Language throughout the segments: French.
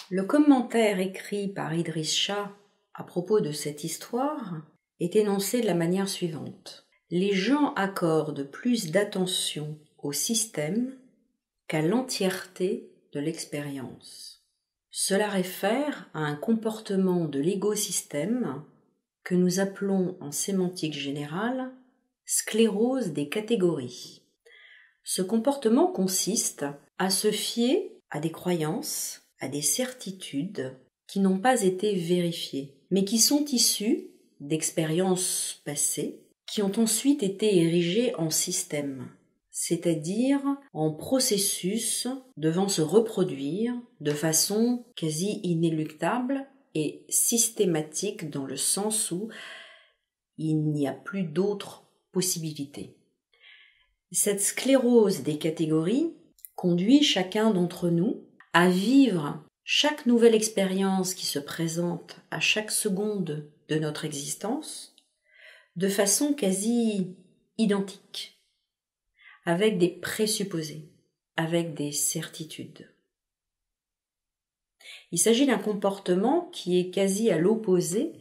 Le commentaire écrit par Idriss Shah à propos de cette histoire est énoncé de la manière suivante. Les gens accordent plus d'attention au système qu'à l'entièreté de l'expérience. Cela réfère à un comportement de l'écosystème que nous appelons en sémantique générale sclérose des catégories. Ce comportement consiste à se fier à des croyances, à des certitudes qui n'ont pas été vérifiées, mais qui sont issues d'expériences passées, qui ont ensuite été érigées en système, c'est-à-dire en processus devant se reproduire de façon quasi inéluctable et systématique dans le sens où il n'y a plus d'autres possibilités. Cette sclérose des catégories conduit chacun d'entre nous à vivre chaque nouvelle expérience qui se présente à chaque seconde de notre existence de façon quasi identique, avec des présupposés, avec des certitudes. Il s'agit d'un comportement qui est quasi à l'opposé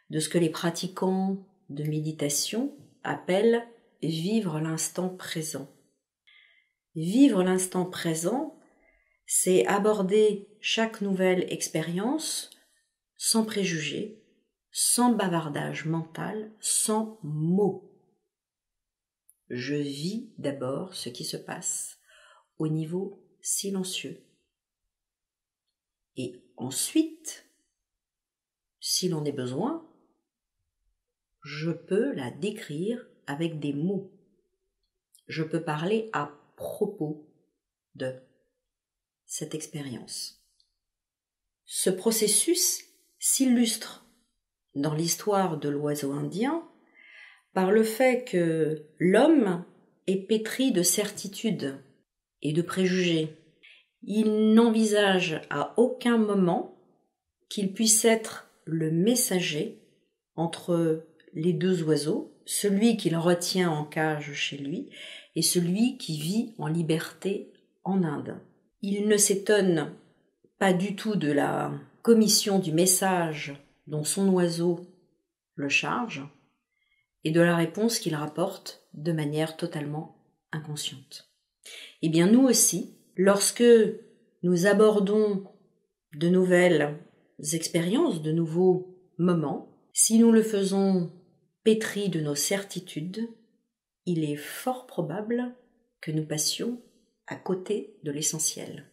de ce que les pratiquants de méditation appellent vivre l'instant présent. Vivre l'instant présent, c'est aborder chaque nouvelle expérience sans préjugés, sans bavardage mental, sans mots. Je vis d'abord ce qui se passe au niveau silencieux. Et ensuite, si l'on a besoin, je peux la décrire avec des mots. Je peux parler à propos de cette expérience. Ce processus s'illustre dans l'histoire de l'oiseau indien par le fait que l'homme est pétri de certitudes et de préjugés. Il n'envisage à aucun moment qu'il puisse être le messager entre les deux oiseaux, celui qu'il retient en cage chez lui et celui qui vit en liberté en Inde. Il ne s'étonne pas du tout de la commission du message dont son oiseau le charge et de la réponse qu'il rapporte de manière totalement inconsciente. Eh bien nous aussi, lorsque nous abordons de nouvelles expériences, de nouveaux moments, si nous le faisons pétri de nos certitudes, il est fort probable que nous passions à côté de l'essentiel.